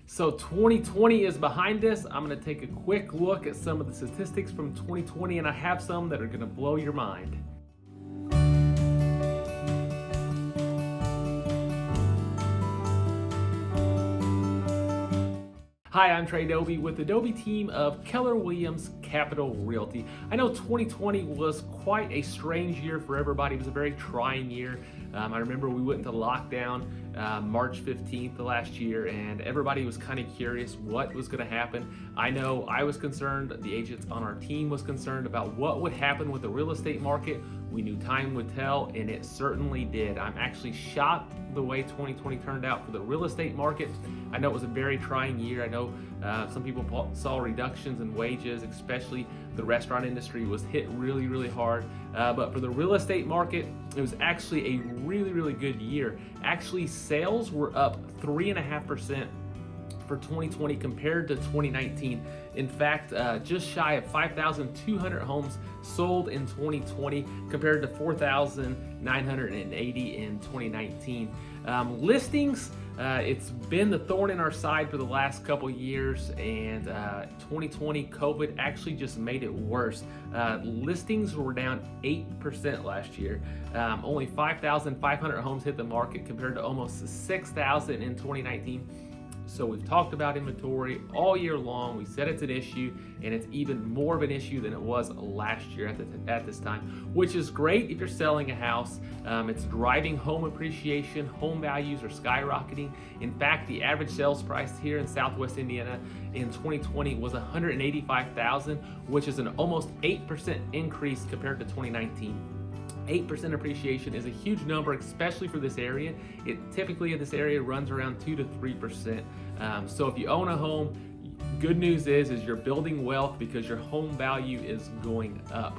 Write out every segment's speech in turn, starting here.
So 2020 is behind us. I'm going to take a quick look at some of the statistics from 2020, and I have some that are going to blow your mind. Hi, I'm Trey Dauby with the Dauby team of Keller Capital Realty. I know 2020 was quite a strange year for everybody. It was a very trying year. I remember we went into lockdown March 15th of last year, and everybody was kind of curious what was going to happen. I know I was concerned, the agents on our team was concerned about what would happen with the real estate market. We knew time would tell, and it certainly did. I'm actually shocked the way 2020 turned out for the real estate market. I know it was a very trying year. I know some people saw reductions in wages, especially the restaurant industry was hit really hard. But for the real estate market, it was actually a really good year. Actually, sales were up 3.5% for 2020 compared to 2019. In fact, just shy of 5,200 homes sold in 2020 compared to 4,980 in 2019. Listings, it's been the thorn in our side for the last couple years, and 2020 COVID actually just made it worse. Listings were down 8% last year. Only 5,500 homes hit the market compared to almost 6,000 in 2019. So we've talked about inventory all year long. We said it's an issue, and it's even more of an issue than it was last year at this time, which is great if you're selling a house. It's driving home appreciation. Home values are skyrocketing. In fact, the average sales price here in Southwest Indiana in 2020 was $185,000, which is an almost 8% increase compared to 2019. 8% appreciation is a huge number, especially for this area. It typically in this area runs around 2 to 3%. So if you own a home, good news is you're building wealth because your home value is going up.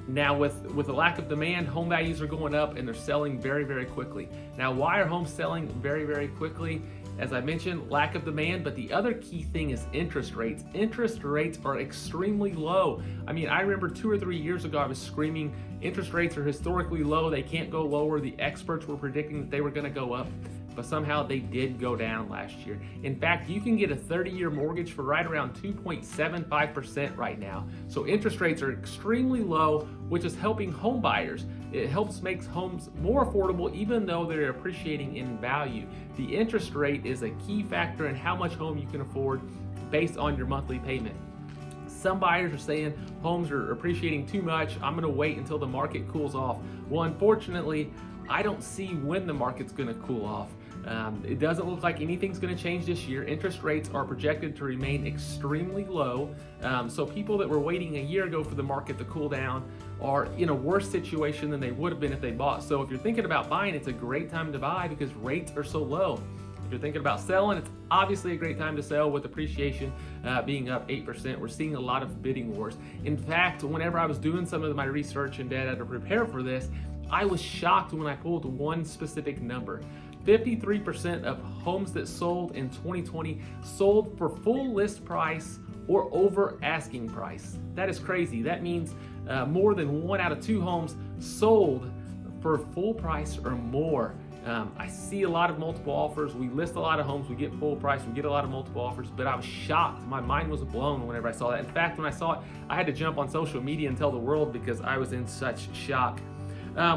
Now with the lack of demand, home values are going up and they're selling very quickly. Now, why are homes selling very quickly? As I mentioned, lack of demand, but the other key thing is interest rates. Interest rates are extremely low. I mean, I remember 2 or 3 years ago, I was screaming, interest rates are historically low, they can't go lower. The experts were predicting that they were gonna go up, but somehow they did go down last year. In fact, you can get a 30-year mortgage for right around 2.75% right now. So interest rates are extremely low, which is helping home buyers. It helps make homes more affordable even though they're appreciating in value. The interest rate is a key factor in how much home you can afford based on your monthly payment. Some buyers are saying homes are appreciating too much. I'm gonna wait until the market cools off. Well, unfortunately, I don't see when the market's gonna cool off. It doesn't look like anything's going to change this year. Interest rates are projected to remain extremely low. So people that were waiting a year ago for the market to cool down are in a worse situation than they would have been if they bought. So if you're thinking about buying, it's a great time to buy because rates are so low. If you're thinking about selling, it's obviously a great time to sell with appreciation being up 8%. We're seeing a lot of bidding wars. In fact, whenever I was doing some of my research and data to prepare for this, I was shocked when I pulled one specific number. 53% of homes that sold in 2020 sold for full list price or over asking price. That is crazy. That means more than 1 out of 2 homes sold for full price or more. I see a lot of multiple offers. We list a lot of homes. We get full price. We get a lot of multiple offers, but I was shocked. My mind was blown whenever I saw that. In fact, when I saw it, I had to jump on social media and tell the world because I was in such shock.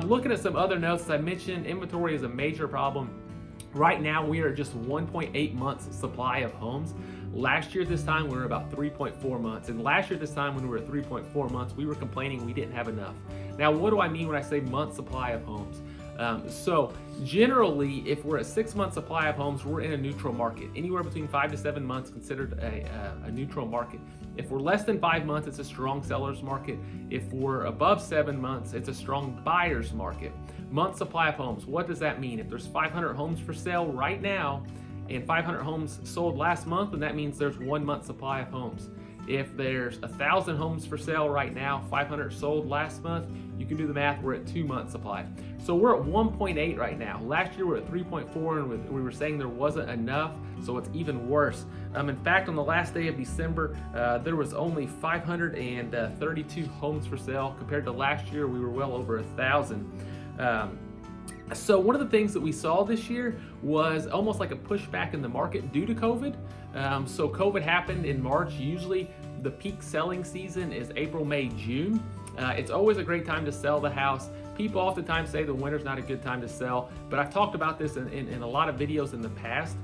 Looking at some other notes, as I mentioned, inventory is a major problem. Right now, we are just 1.8 months supply of homes. Last year at this time, we were about 3.4 months. And last year at this time, when we were at 3.4 months, we were complaining we didn't have enough. Now, what do I mean when I say month supply of homes? So generally, if we're at 6 month supply of homes, we're in a neutral market. Anywhere between 5 to 7 months considered a neutral market. If we're less than 5 months, it's a strong seller's market. If we're above 7 months, it's a strong buyer's market. Month supply of homes, what does that mean? If there's 500 homes for sale right now and 500 homes sold last month, then that means there's 1 month supply of homes. If there's 1,000 homes for sale right now, 500 sold last month, you can do the math, we're at 2 months supply. So we're at 1.8 right now. Last year we were at 3.4 and we were saying there wasn't enough, so it's even worse. In fact, on the last day of December, there was only 532 homes for sale. Compared to last year, we were well over 1,000. So one of the things that we saw this year was almost like a pushback in the market due to COVID. So COVID happened in March. Usually the peak selling season is April, May, June. It's always a great time to sell the house. People oftentimes say the winter's not a good time to sell, but I've talked about this in a lot of videos in the past.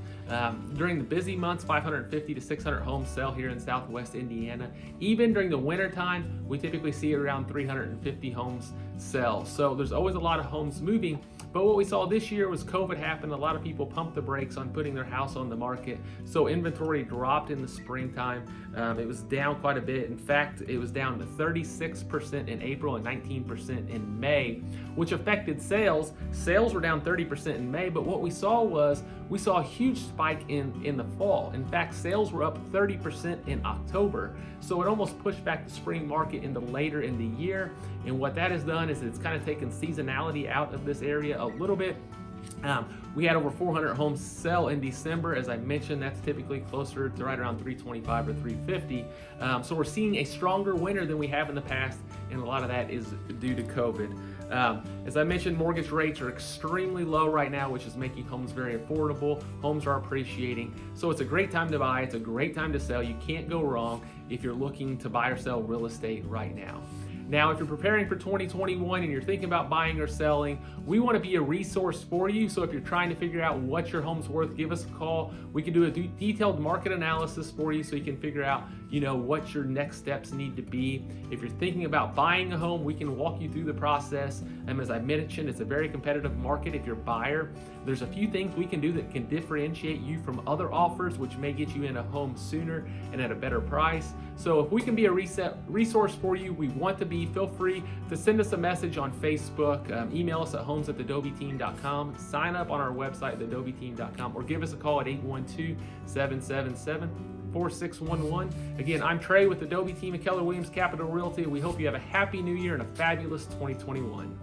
During the busy months, 550 to 600 homes sell here in Southwest Indiana. Even during the winter time, we typically see around 350 homes sell. So there's always a lot of homes moving. But what we saw this year was COVID happened. A lot of people pumped the brakes on putting their house on the market. So inventory dropped in the springtime. It was down quite a bit. In fact, it was down to 36% in April and 19% in May, which affected sales. Sales were down 30% in May, but what we saw a huge spike in the fall. In fact, sales were up 30% in October. So it almost pushed back the spring market into later in the year. And what that has done is it's kind of taken seasonality out of this area a little bit. We had over 400 homes sell in December. As I mentioned, that's typically closer to right around 325 or 350. So we're seeing a stronger winter than we have in the past, and a lot of that is due to COVID. As I mentioned, mortgage rates are extremely low right now, which is making homes very affordable. Homes are appreciating. So it's a great time to buy. It's a great time to sell. You can't go wrong if you're looking to buy or sell real estate right now. Now, if you're preparing for 2021 and you're thinking about buying or selling, we want to be a resource for you. So if you're trying to figure out what your home's worth, give us a call. We can do a detailed market analysis for you so you can figure out, what your next steps need to be. If you're thinking about buying a home, we can walk you through the process. As I mentioned, it's a very competitive market. If you're a buyer, there's a few things we can do that can differentiate you from other offers, which may get you in a home sooner and at a better price. So if we can be a resource for you, we want to be. Feel free to send us a message on Facebook, email us at homes@thedaubyteam.com, sign up on our website, thedaubyteam.com, or give us a call at 812-777-4611. Again, I'm Trey with the Dauby Team at Keller Williams Capital Realty. We hope you have a happy new year and a fabulous 2021.